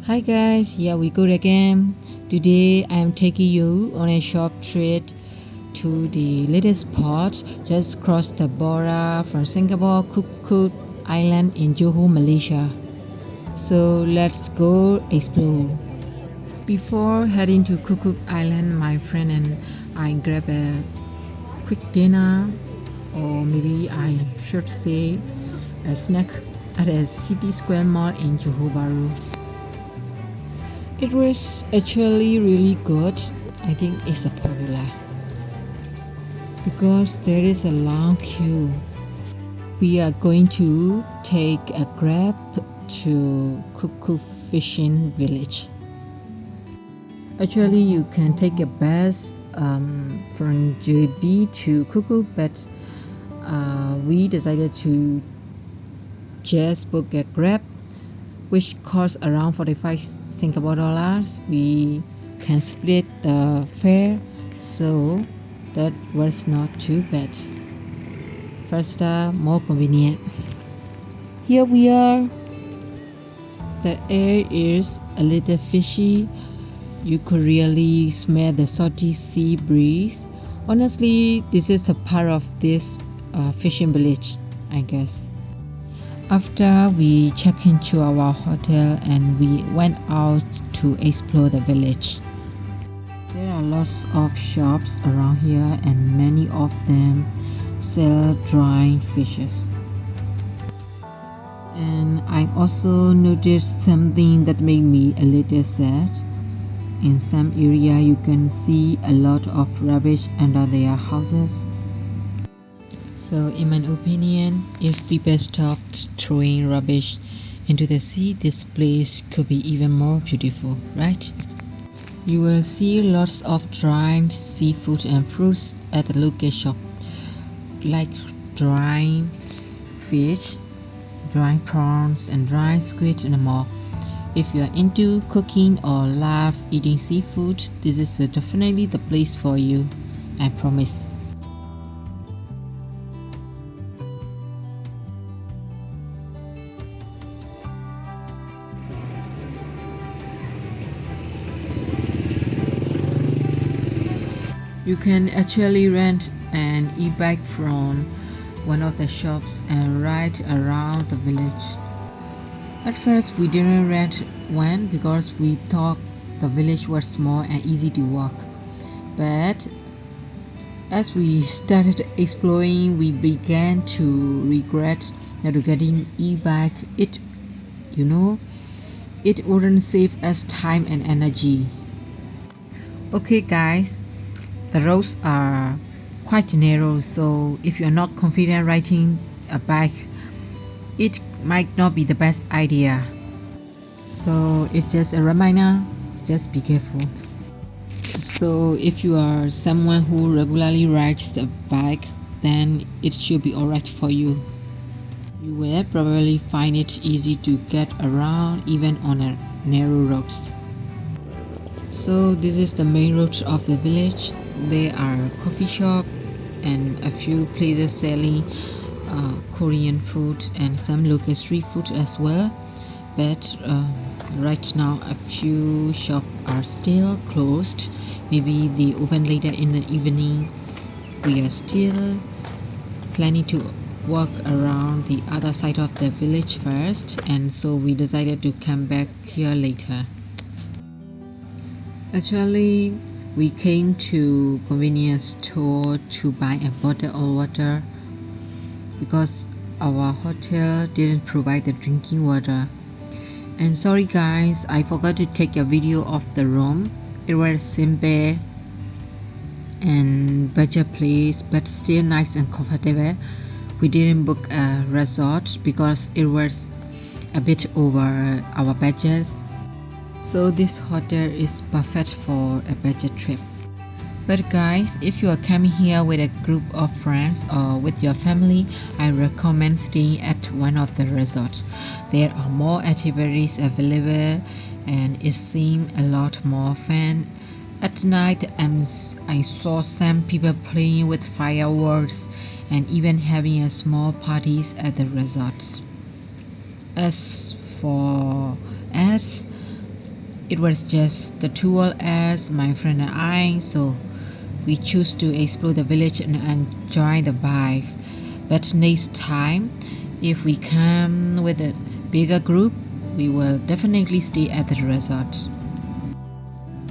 Hi guys, here we go again. Today I am taking you on a short trip to the latest spot just across the border from Singapore, Kukup Island in Johor, Malaysia. So let's go explore. Before heading to Kukup Island, my friend and I grab a quick dinner, or maybe I should say a snack at a city square mall in Johor Bahru. It was actually really good. I think it's a popular because there is a long queue. We are going to take a grab to Cuckoo fishing village. Actually, you can take a bus from JB to Cuckoo, but we decided to just book a grab, which costs around 45 Singapore dollars. We can split the fare, so that was not too bad. First, more convenient. Here we are. The air is a little fishy. You could really smell the salty sea breeze. Honestly, this is the part of this fishing village, I guess. After we checked into our hotel and we went out to explore the village. There are lots of shops around here and many of them sell dried fishes. And I also noticed something that made me a little sad. In some area you can see a lot of rubbish under their houses. So in my opinion, if people stopped throwing rubbish into the sea, this place could be even more beautiful, right? You will see lots of dried seafood and fruits at the local shop, like dried fish, dried prawns and dried squid and more. If you are into cooking or love eating seafood, this is definitely the place for you, I promise. You can actually rent an e-bike from one of the shops and ride around the village. At first we didn't rent one because we thought the village was small and easy to walk. But as we started exploring, we began to regret not getting e-bike. It wouldn't save us time and energy. Okay guys, the roads are quite narrow, so if you are not confident riding a bike, it might not be the best idea. So it's just a reminder, just be careful. So if you are someone who regularly rides the bike, then it should be alright for you. You will probably find it easy to get around even on a narrow roads. So this is the main road of the village. There are coffee shop and a few places selling Korean food and some local street food as well. But right now a few shops are still closed. Maybe they open later in the evening. We are still planning to walk around the other side of the village first, and so we decided to come back here later. Actually, we came to convenience store to buy a bottle of water because our hotel didn't provide the drinking water. And sorry guys, I forgot to take a video of the room. It was simple and budget place, but still nice and comfortable. We didn't book a resort because it was a bit over our budget. So this hotel is perfect for a budget trip. But guys, if you are coming here with a group of friends or with your family, I recommend staying at one of the resorts. There are more activities available and it seems a lot more fun. At night, I saw some people playing with fireworks and even having a small parties at the resorts. As for us, It was just the two of us, my friend and I, so we choose to explore the village and enjoy the vibe. But next time, if we come with a bigger group, we will definitely stay at the resort.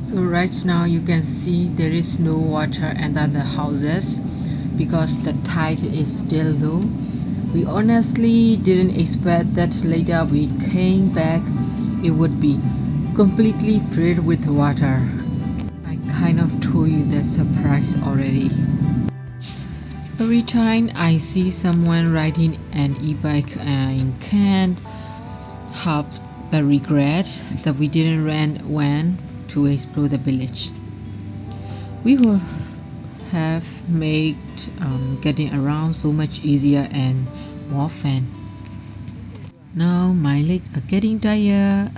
So right now you can see there is no water under the houses because the tide is still low. We honestly didn't expect that later we came back it would be completely filled with water. I kind of told you the surprise already. Every time I see someone riding an e-bike, I can't help but regret that we didn't went to explore the village. We would have made getting around so much easier and more fun. Now my legs are getting tired.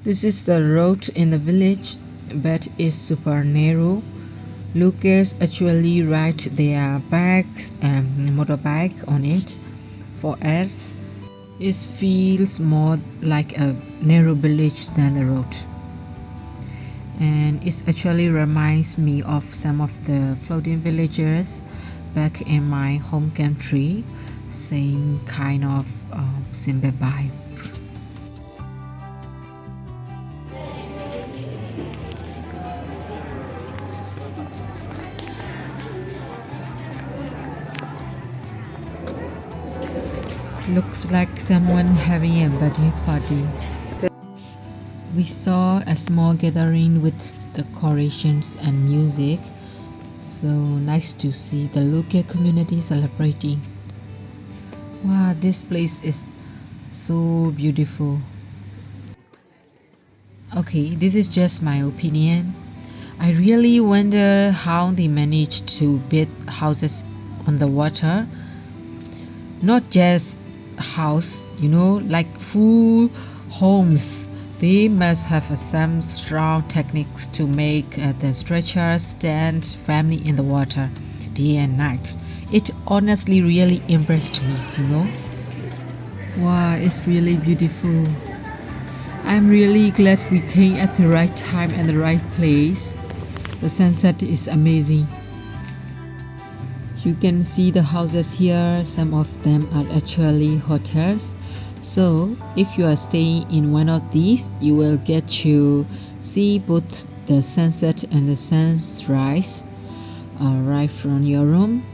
This is the road in the village, but it's super narrow. Locals actually ride their bikes and motorbike on it. For us, it feels more like a narrow village than the road. And it actually reminds me of some of the floating villages back in my home country. Same kind of simple vibe. Looks like someone having a birthday party. We saw a small gathering with decorations and music. So nice to see the local community celebrating. Wow, this place is so beautiful. Okay, this is just my opinion. I really wonder how they managed to build houses on the water. Not just house, like full homes. They must have some strong techniques to make the structure stand firmly in the water day and night. It honestly really impressed me. Wow, it's really beautiful. I'm really glad we came at the right time and the right place. The sunset is amazing. You can see the houses here. Some of them are actually hotels. So if you are staying in one of these, you will get to see both the sunset and the sunrise right from your room.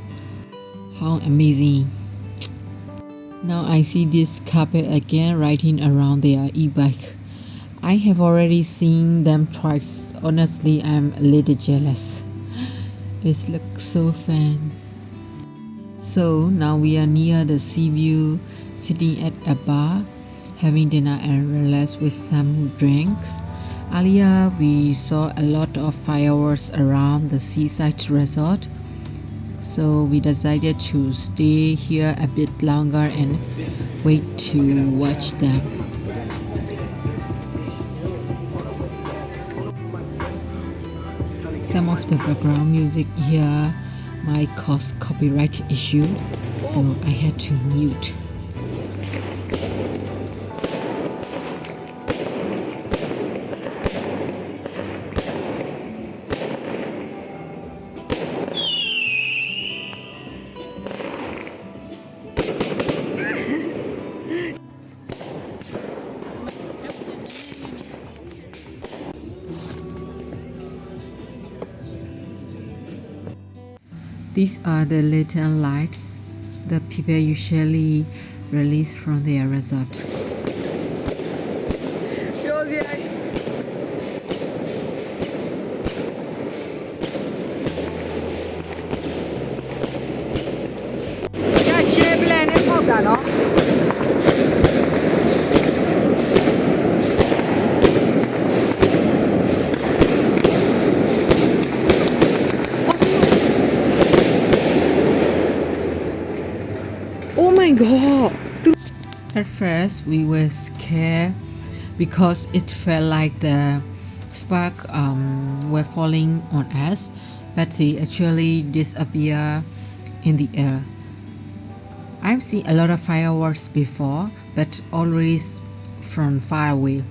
How amazing. Now I see this couple again riding around their e-bike. I have already seen them twice. Honestly, I'm a little jealous. It looks so fun. So now we are near the sea view, sitting at a bar, having dinner and relax with some drinks. Earlier we saw a lot of fireworks around the seaside resort. So we decided to stay here a bit longer and wait to watch them. Some of the background music here might cause copyright issue, so I had to mute. These are the little lights that people usually release from their resorts. Oh my god! At first, we were scared because it felt like the sparks were falling on us, but they actually disappear in the air. I've seen a lot of fireworks before, but always from far away.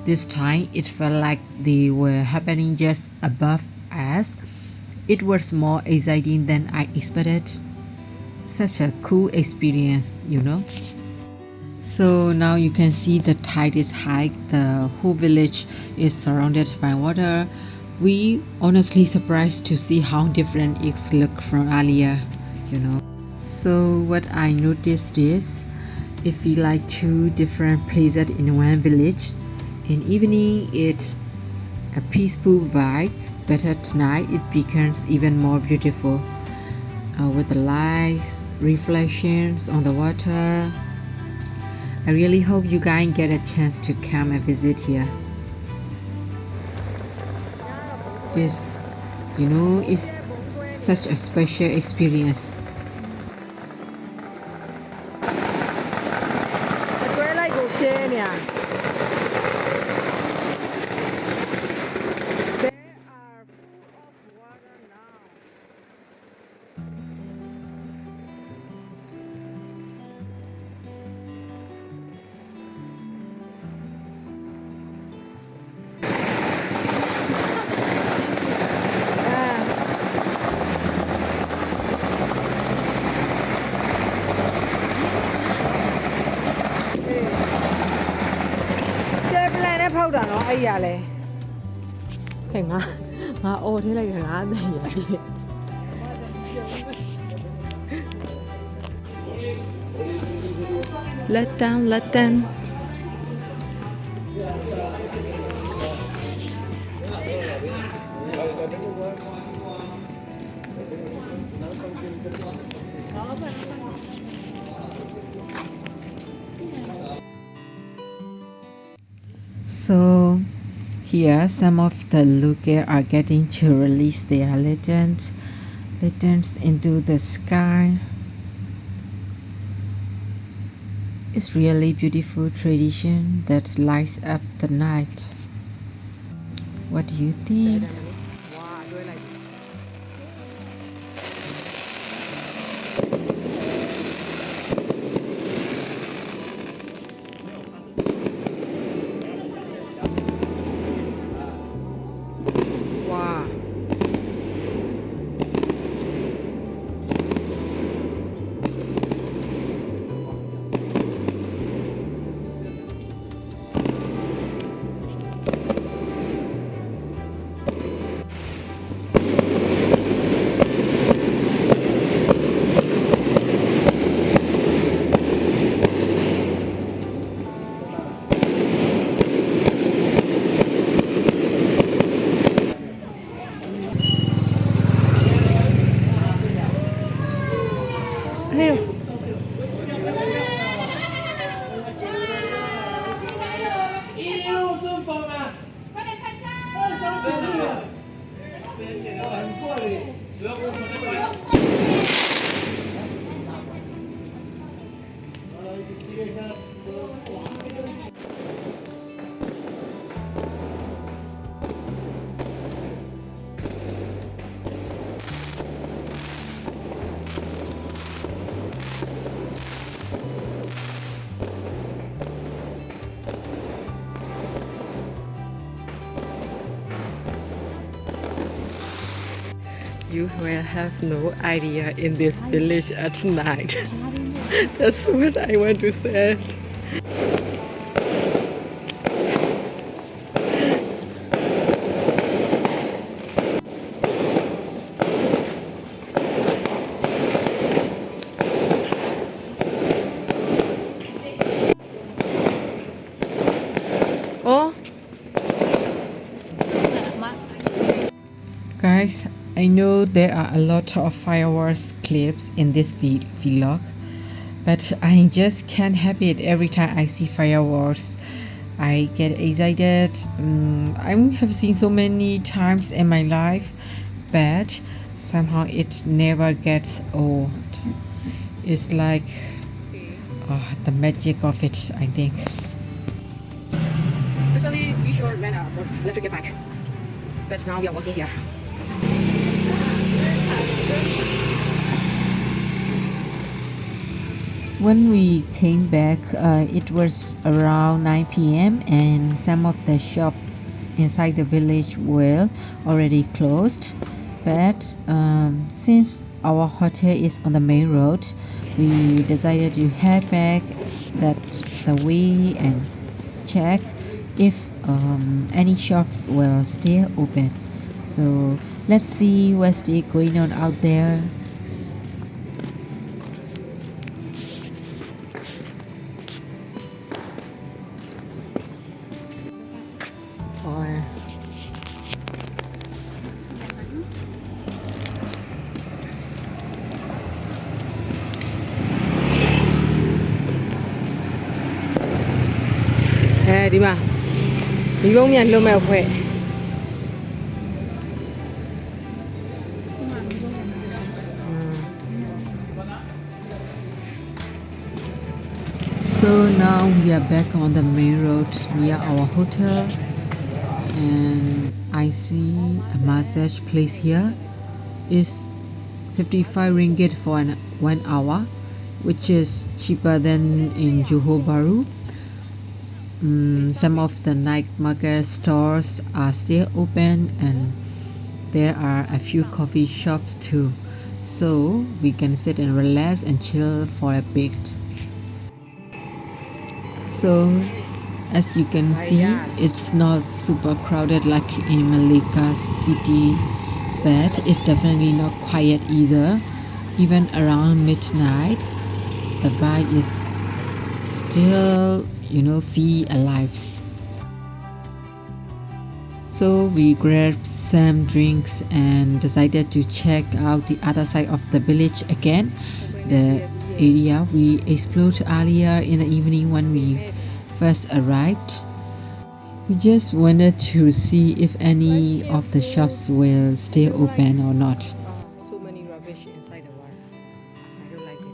This time it felt like they were happening just above us. It was more exciting than I expected. Such a cool experience, you know. So now you can see the tide is high. The whole village is surrounded by water. We honestly surprised to see how different it looked from earlier, you know. So what I noticed is it feels like two different places in one village. In evening it's a peaceful vibe, but at night it becomes even more beautiful with the lights, reflections on the water. I really hope you guys get a chance to come and visit here. It's, it's such a special experience. Let down, let down. So here some of the locals are getting to release their lanterns into the sky. It's really beautiful tradition that lights up the night. What do you think? You will have no idea in this village at night. That's what I want to say. Oh, Guys, I know there are a lot of fireworks clips in this vlog, but I just can't help it. Every time I see fireworks, I get excited. I have seen so many times in my life, but somehow it never gets old. It's like the magic of it, I think. actually, we sure ran out of electric bike, but now we are walking here. When we came back, it was around 9 p.m. and some of the shops inside the village were already closed. But since our hotel is on the main road, we decided to head back that the way and check if any shops will still open. So let's see what's going on out there. Đi mà. Đi không nhận luôn mà khỏe. So now we are back on the main road near our hotel, and I see a massage place here. It's 55 ringgit for 1 hour, which is cheaper than in Johor Bahru. Some of the night market stores are still open, and there are a few coffee shops too, so we can sit and relax and chill for a bit. So as you can see, it's not super crowded like in Malacca city, but it's definitely not quiet either. Even around midnight, the vibe is still, feel alive. So we grabbed some drinks and decided to check out the other side of the village again, the area we explored earlier in the evening when we first arrived. We just wanted to see if any of the shops will stay open or not. So many rubbish inside the water. I don't like it.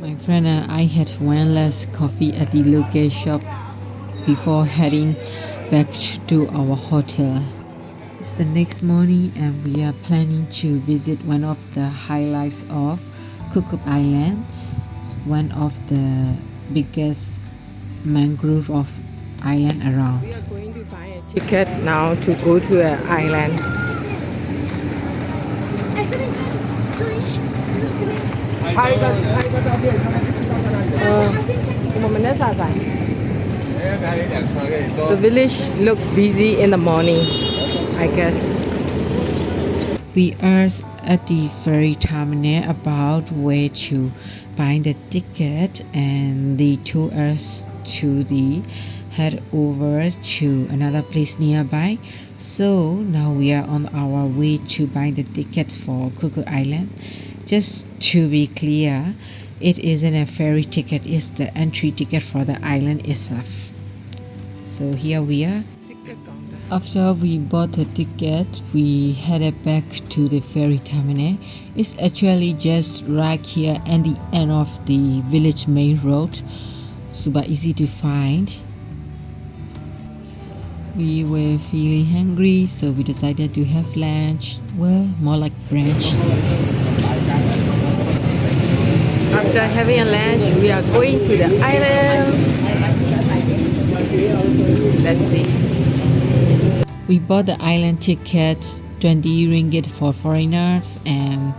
My friend and I had one last coffee at the local shop before heading back to our hotel. It's the next morning and we are planning to visit one of the highlights of Kukup Island. It's one of the biggest mangrove island around. We are going to buy a ticket now to go to an island. The village looked busy in the morning, I guess. We asked at the ferry terminal about where to buy the ticket, and they told us to head over to another place nearby. So now we are on our way to buy the ticket for Cuckoo Island. Just to be clear, it isn't a ferry ticket, it's the entry ticket for the island itself. So here we are. After we bought the ticket, we headed back to the ferry terminal. It's actually just right here at the end of the village main road, super easy to find. We were feeling hungry, so we decided to have lunch. Well, more like brunch. After having a lunch, we are going to the island. Let's see. We bought the island ticket, 20 ringgit for foreigners, and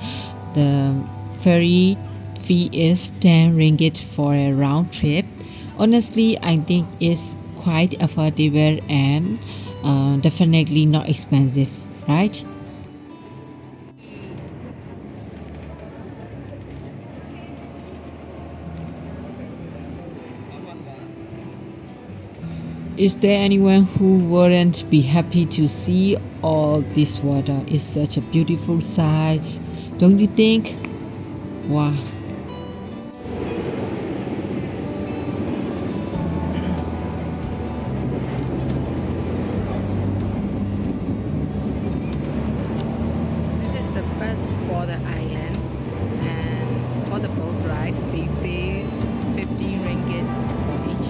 the ferry fee is 10 ringgit for a round trip. Honestly, I think it's quite affordable and definitely not expensive, right? Is there anyone who wouldn't be happy to see all this water? It's such a beautiful sight, don't you think? Wow. This is the bus for the island, and for the boat ride we pay 50 ringgit for each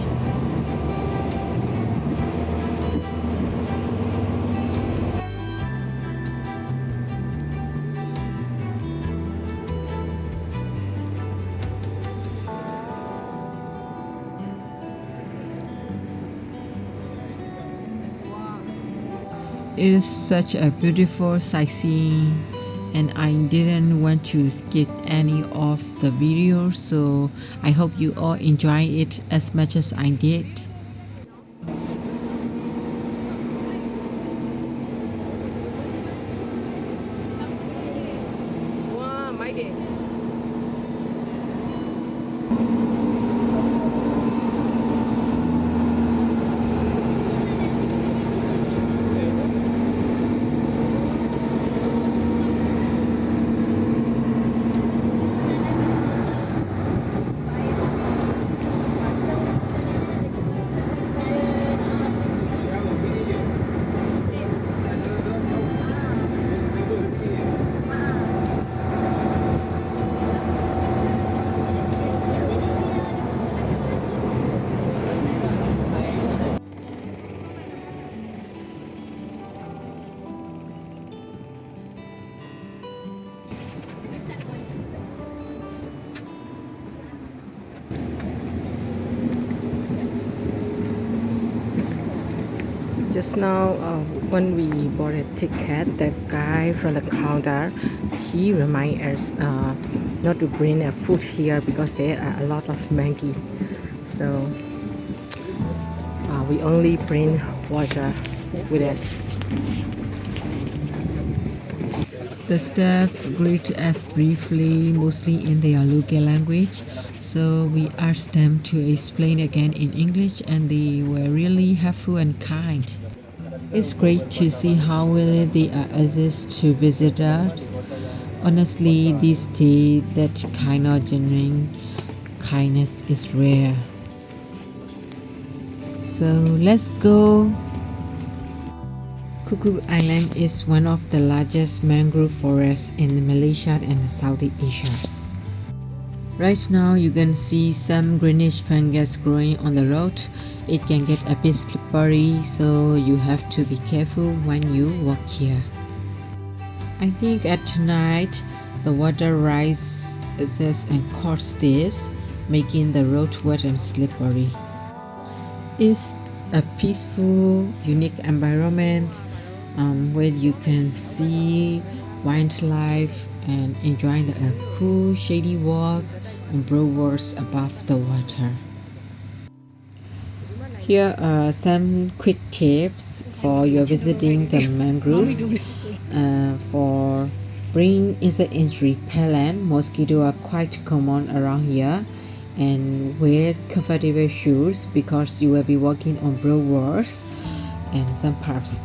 It is such a beautiful sightseeing, and I didn't want to skip any of the videos, so I hope you all enjoy it as much as I did. Wow, my day. Just now, when we bought a ticket, the guy from the counter, he remind us not to bring a food here because there are a lot of monkey. So we only bring water with us. The staff greeted us briefly, mostly in their local language, so we asked them to explain again in English, and they were really helpful and kind. It's great to see how willing they are access to visitors. Honestly, these days, that kind of genuine kindness is rare. So let's go. Kukup Island is one of the largest mangrove forests in Malaysia and Southeast Asia. Right now you can see some greenish fungus growing on the road. It can get a bit slippery, so you have to be careful when you walk here. I think at night the water rises and causes this, making the road wet and slippery. It's a peaceful, unique environment where you can see wildlife and enjoy a cool, shady walk on broad waters above the water. Here are some quick tips for your visiting the mangroves. For bringing insect repellent, mosquitoes are quite common around here, and wear comfortable shoes because you will be walking on broad waters and some parks.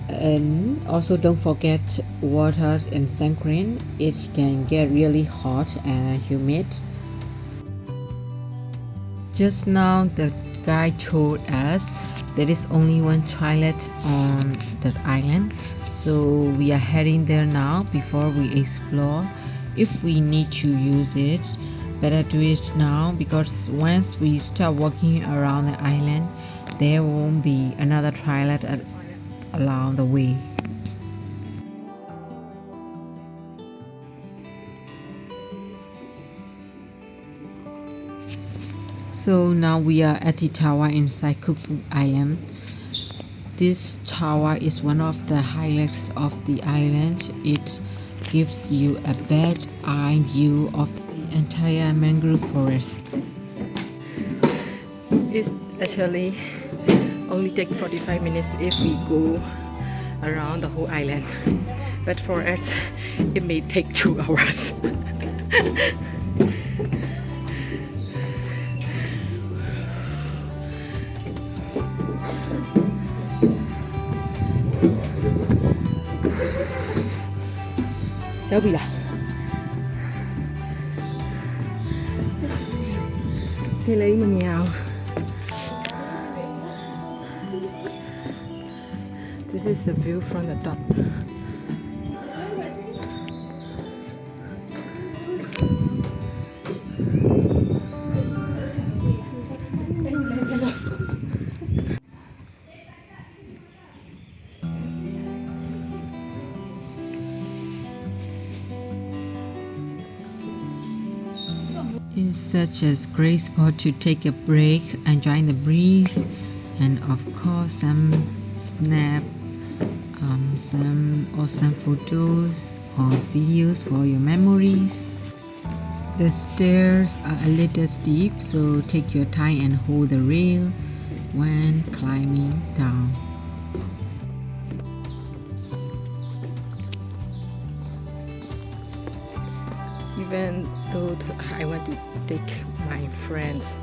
And also don't forget water and sunscreen. It can get really hot and humid. Just now the guy told us there is only one toilet on that island, so we are heading there now before we explore. If we need to use it, better do it now, because once we start walking around the island, there won't be another toilet along the way. So now we are at the tower inside Kukup Island. This tower is one of the highlights of the island. It gives you a bird's eye view of the entire mangrove forest. It's actually only take 45 minutes if we go around the whole island, but for us it may take 2 hours. Sabi lah. Cái lấy mà nghèo. This is the view from the top. It's such a great spot to take a break, enjoy the breeze, and of course some snap some awesome photos or videos for your memories. The stairs are a little steep, so take your time and hold the rail when climbing down. Even though I want to take my friends,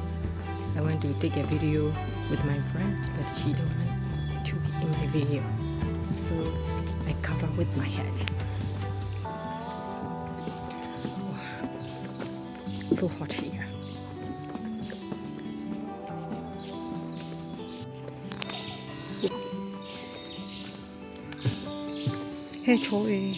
I want to take a video with my friends, but she don't want to be in my video, so I cover with my head. So hot here. Hey, Choi.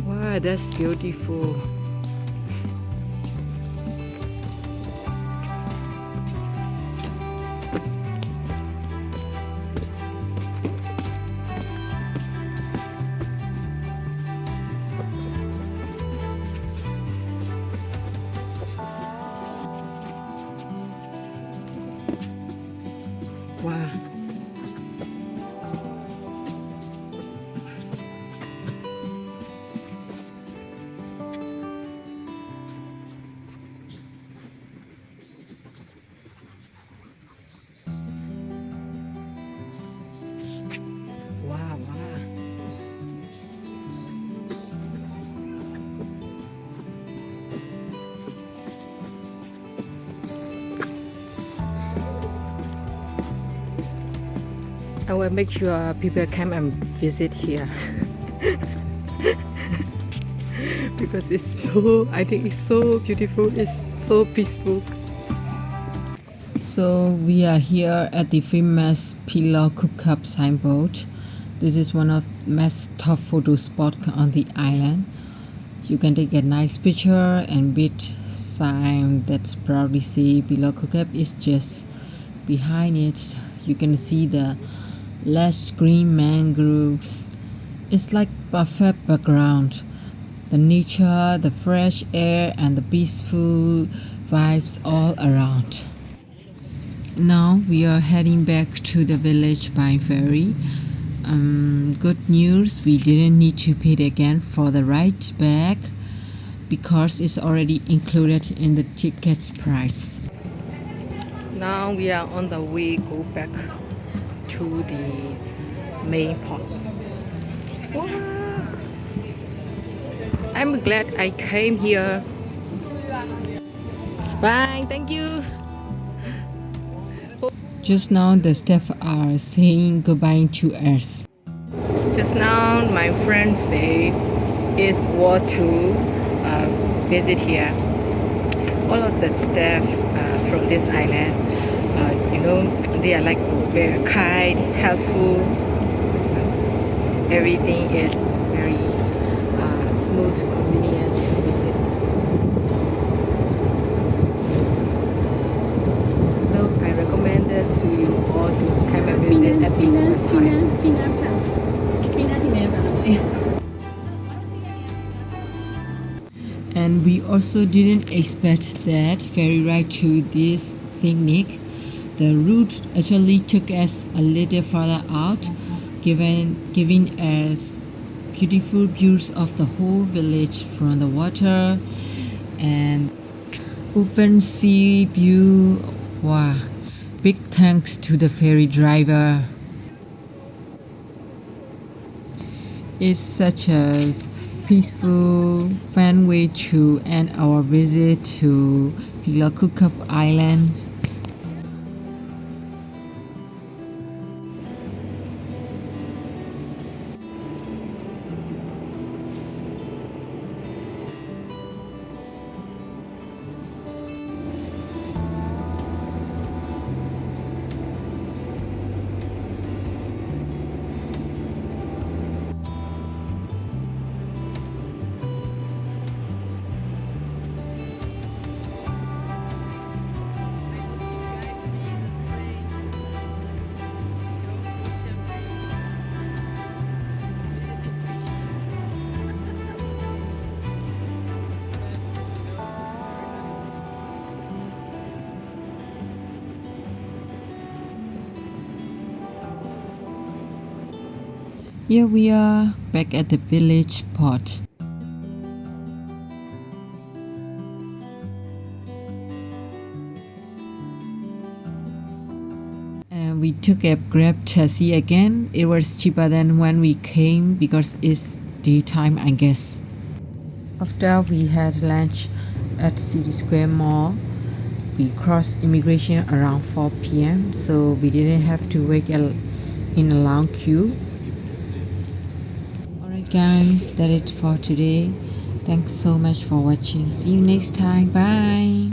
Wow, that's beautiful. Wow. Wow, wow. I will make sure people come and visit here. Because it's so, I think it's so beautiful, it's so peaceful. So we are here at the famous Pulau Kukup signboard. This is one of most top photo spots on the island. You can take a nice picture and big sign that proudly say Pulau Kukup is just behind it. You can see the lush green mangroves. It's like perfect background. The nature, the fresh air, and the peaceful vibes all around. Now we are heading back to the village by ferry. Good news, we didn't need to pay again for the ride back because it's already included in the ticket price. Now we are on the way go back to the main port. Wow. I'm glad I came here. Bye, thank you. Just now the staff are saying goodbye to us. Just now my friend say it's worth to visit here. All of the staff from this island, they are like very kind, helpful. Everything is very smooth, convenient to visit. So I recommend it to you all to come and visit at least one time. And we also didn't expect that ferry ride to this picnic. The route actually took us a little further out, giving us beautiful views of the whole village from the water and open sea view. Wow! Big thanks to the ferry driver. It's such a peaceful, fun way to end our visit to Kukup Island. Here we are back at the village port. And we took a Grab taxi again. It was cheaper than when we came because it's daytime, I guess. After we had lunch at City Square Mall, we crossed immigration around 4 p.m. so we didn't have to wait in a long queue. Alright guys, that's it for today. Thanks so much for watching. See you next time. Bye.